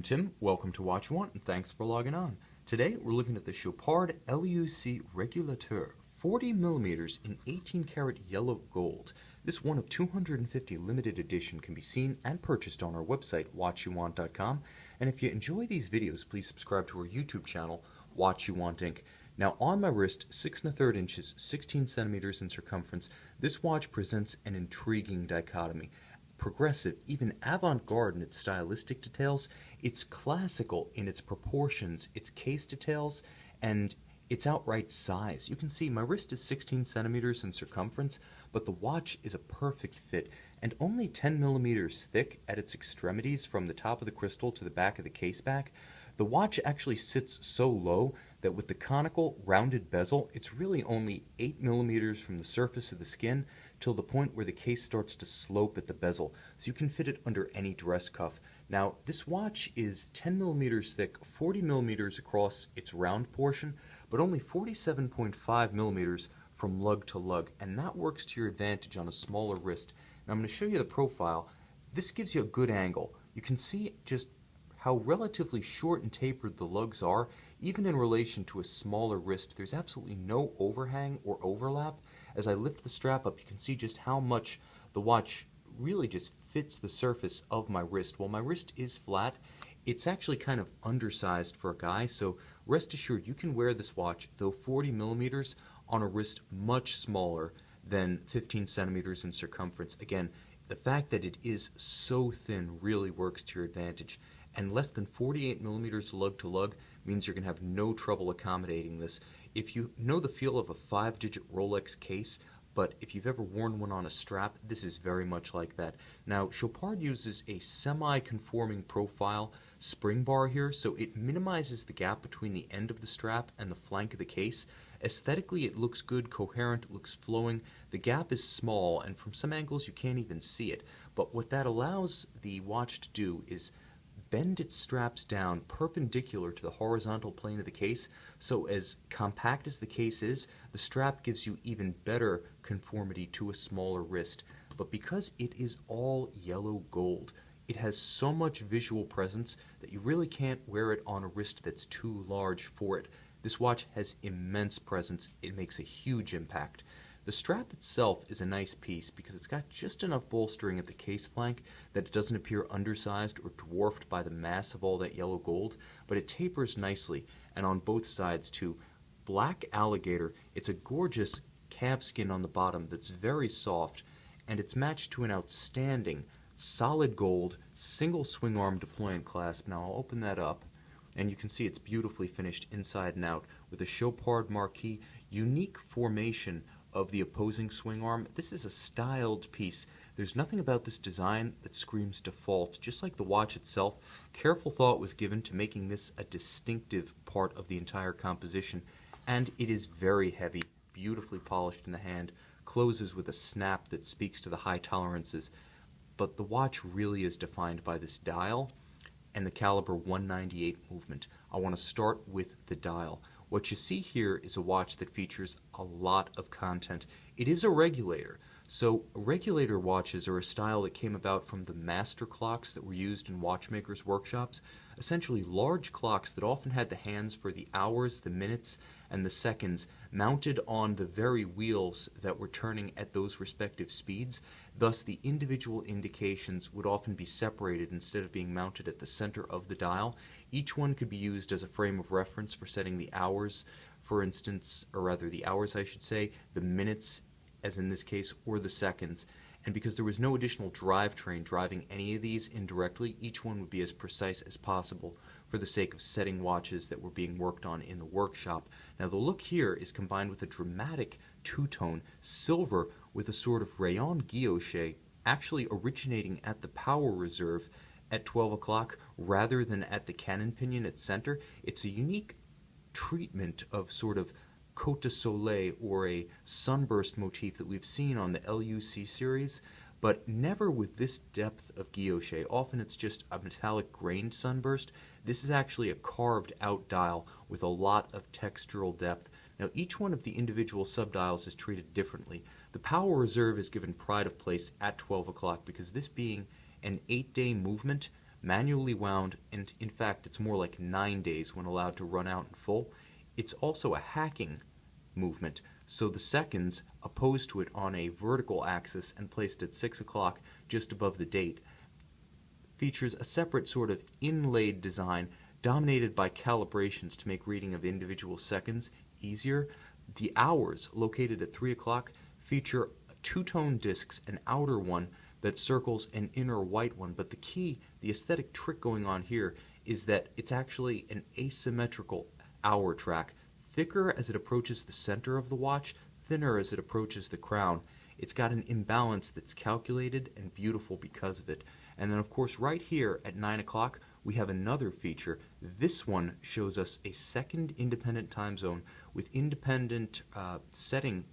Tim, welcome to Watch Want, and thanks for logging on. Today we're looking at the Chopard L.U.C. Regulateur, 40 millimeters in 18 karat yellow gold. This one of 250 limited edition can be seen and purchased on our website, watchyoumwant.com. And if you enjoy these videos, please subscribe to our YouTube channel, Watch You Want Inc. Now on my wrist, 6 1/3 inches, 16 centimeters in circumference, this watch presents an intriguing dichotomy. Progressive, even avant-garde in its stylistic details, it's classical in its proportions, its case details, and its outright size. You can see my wrist is 16 centimeters in circumference, but the watch is a perfect fit and only 10 millimeters thick at its extremities from the top of the crystal to the back of the case back. The watch actually sits so low that with the conical, rounded bezel, it's really only 8 millimeters from the surface of the skin till the point where the case starts to slope at the bezel, so you can fit it under any dress cuff. Now, this watch is 10 millimeters thick, 40 millimeters across its round portion, but only 47.5 millimeters from lug to lug, and that works to your advantage on a smaller wrist. Now, I'm going to show you the profile. This gives you a good angle. You can see just how relatively short and tapered the lugs are, even in relation to a smaller wrist. There's absolutely no overhang or overlap. As I lift the strap up, you can see just how much the watch really just fits the surface of my wrist. While my wrist is flat, it's actually kind of undersized for a guy, so rest assured you can wear this watch, though 40 millimeters, on a wrist much smaller than 15 centimeters in circumference. Again, the fact that it is so thin really works to your advantage, and less than 48 millimeters lug to lug means you're going to have no trouble accommodating this. If you know the feel of a 5-digit Rolex case, but if you've ever worn one on a strap, this is very much like that. Now, Chopard uses a semi-conforming profile spring bar here, so it minimizes the gap between the end of the strap and the flank of the case. Aesthetically, it looks good, coherent, it looks flowing. The gap is small, and from some angles you can't even see it. But what that allows the watch to do is bend its straps down perpendicular to the horizontal plane of the case, so as compact as the case is, the strap gives you even better conformity to a smaller wrist. But because it is all yellow gold, it has so much visual presence that you really can't wear it on a wrist that's too large for it. This watch has immense presence. It makes a huge impact. The strap itself is a nice piece because it's got just enough bolstering at the case flank that it doesn't appear undersized or dwarfed by the mass of all that yellow gold, but it tapers nicely, and on both sides too. Black alligator, it's a gorgeous calfskin on the bottom that's very soft, and it's matched to an outstanding solid gold single swing arm deployant clasp. Now I'll open that up, and you can see it's beautifully finished inside and out with a Chopard marquee, unique formation of the opposing swing arm. This is a styled piece. There's nothing about this design that screams default. Just like the watch itself, careful thought was given to making this a distinctive part of the entire composition, and it is very heavy, beautifully polished in the hand, closes with a snap that speaks to the high tolerances. But the watch really is defined by this dial and the caliber 198 movement. I want to start with the dial. What you see here is a watch that features a lot of content. It is a regulator. So regulator watches are a style that came about from the master clocks that were used in watchmakers' workshops, essentially large clocks that often had the hands for the hours, the minutes, and the seconds mounted on the very wheels that were turning at those respective speeds. Thus, the individual indications would often be separated instead of being mounted at the center of the dial. Each one could be used as a frame of reference for setting the hours, for instance, or rather the hours I should say, the minutes, as in this case, or the seconds. And because there was no additional drivetrain driving any of these indirectly, each one would be as precise as possible for the sake of setting watches that were being worked on in the workshop. Now the look here is combined with a dramatic two-tone silver with a sort of rayon guilloche, actually originating at the power reserve at 12 o'clock rather than at the cannon pinion at center. It's a unique treatment of sort of Côte de Soleil or a sunburst motif that we've seen on the L.U.C. series, but never with this depth of guilloche. Often it's just a metallic grained sunburst. This is actually a carved out dial with a lot of textural depth. Now each one of the individual subdials is treated differently. The power reserve is given pride of place at 12 o'clock because this being an 8-day movement manually wound, and in fact it's more like 9 days when allowed to run out in full. It's also a hacking movement, so the seconds opposed to it on a vertical axis and placed at 6 o'clock just above the date features a separate sort of inlaid design dominated by calibrations to make reading of individual seconds easier. The hours, located at 3 o'clock, feature two-tone discs, an outer one that circles an inner white one, but the key, the aesthetic trick going on here, is that it's actually an asymmetrical hour track, thicker as it approaches the center of the watch, thinner as it approaches the crown. It's got an imbalance that's calculated and beautiful because of it. And then of course right here at 9 o'clock we have another feature. This one shows us a second independent time zone with independent setting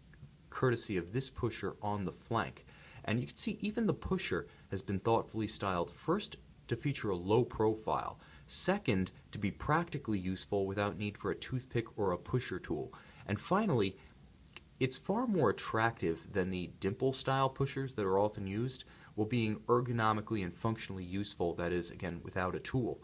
courtesy of this pusher on the flank. And you can see even the pusher has been thoughtfully styled, first to feature a low profile, second to be practically useful without need for a toothpick or a pusher tool, and finally it's far more attractive than the dimple style pushers that are often used, while being ergonomically and functionally useful, that is, again, without a tool.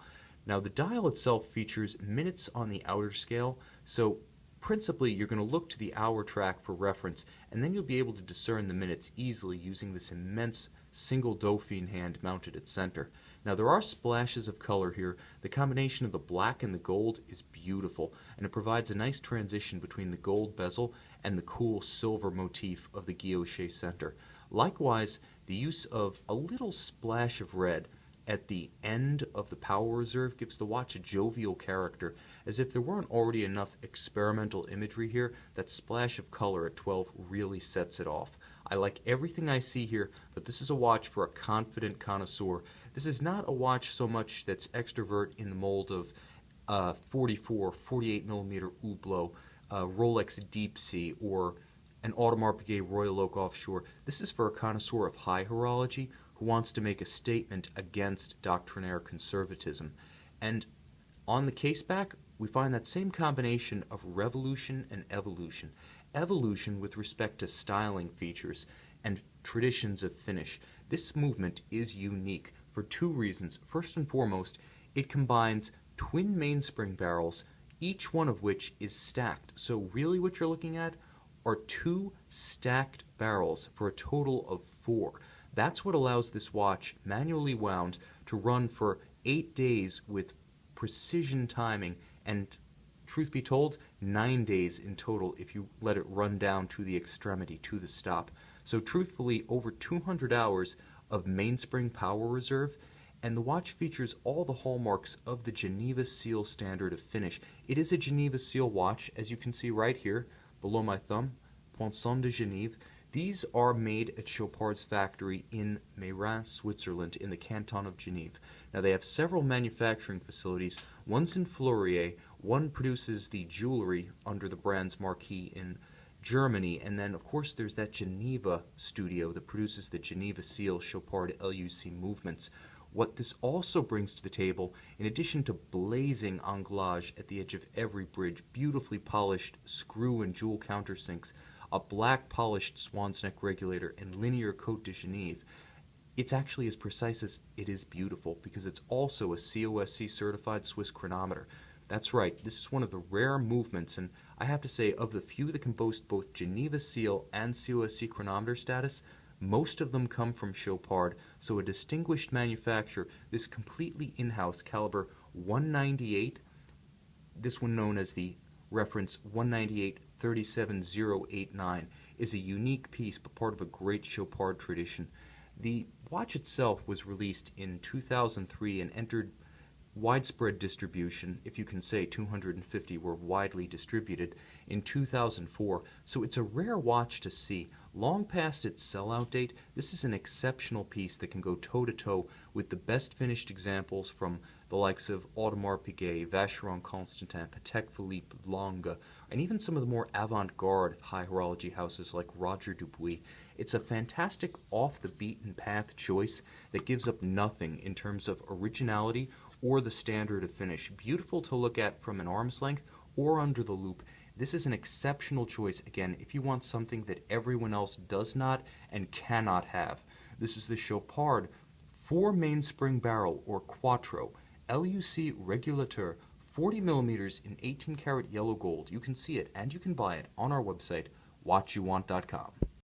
Now the dial itself features minutes on the outer scale, so principally you're going to look to the hour track for reference, and then you'll be able to discern the minutes easily using this immense single Dauphine hand mounted at center. Now there are splashes of color here. The combination of the black and the gold is beautiful, and it provides a nice transition between the gold bezel and the cool silver motif of the guilloche center. Likewise, the use of a little splash of red at the end of the power reserve gives the watch a jovial character. As if there weren't already enough experimental imagery here, that splash of color at 12 really sets it off. I like everything I see here, but this is a watch for a confident connoisseur. This is not a watch so much that's extrovert in the mold of 44, 48 millimeter Hublot, Rolex Deep Sea, or an Audemars Piguet Royal Oak Offshore. This is for a connoisseur of high horology who wants to make a statement against doctrinaire conservatism. And on the case back, we find that same combination of revolution and evolution. Evolution with respect to styling features and traditions of finish. This movement is unique for two reasons. First and foremost, it combines twin mainspring barrels, each one of which is stacked. So really what you're looking at are two stacked barrels for a total of 4. That's what allows this watch, manually wound, to run for 8 days with precision timing, and truth be told, 9 days in total if you let it run down to the extremity, to the stop. So truthfully, over 200 hours of mainspring power reserve, and the watch features all the hallmarks of the Geneva Seal standard of finish. It is a Geneva Seal watch, as you can see right here, below my thumb, Poinçon de Genève. These are made at Chopard's factory in Meyrin, Switzerland, in the canton of Genève. Now they have several manufacturing facilities. One's in Fleurier, one produces the jewelry under the brand's marquee in Germany, and then of course there's that Geneva studio that produces the Geneva Seal Chopard L.U.C. movements. What this also brings to the table, in addition to blazing anglage at the edge of every bridge, beautifully polished screw and jewel countersinks, a black polished swan's neck regulator, and linear Côte de Genève, it's actually as precise as it is beautiful, because it's also a COSC certified Swiss chronometer. That's right, this is one of the rare movements, and I have to say, of the few that can boast both Geneva Seal and COSC chronometer status, most of them come from Chopard, so a distinguished manufacturer. This completely in-house caliber 198, this one known as the reference 198-37089, is a unique piece but part of a great Chopard tradition. The watch itself was released in 2003 and entered widespread distribution, if you can say 250 were widely distributed, in 2004, so it's a rare watch to see. Long past its sellout date, this is an exceptional piece that can go toe-to-toe with the best finished examples from the likes of Audemars Piguet, Vacheron Constantin, Patek Philippe, Lange, and even some of the more avant-garde high horology houses like Roger Dubuis. It's a fantastic off-the-beaten-path choice that gives up nothing in terms of originality or the standard of finish. Beautiful to look at from an arm's length or under the loupe. This is an exceptional choice, again, if you want something that everyone else does not and cannot have. This is the Chopard 4 mainspring barrel or Quattro L.U.C. Regulateur, 40 millimeters in 18 karat yellow gold. You can see it and you can buy it on our website, watchyouwant.com.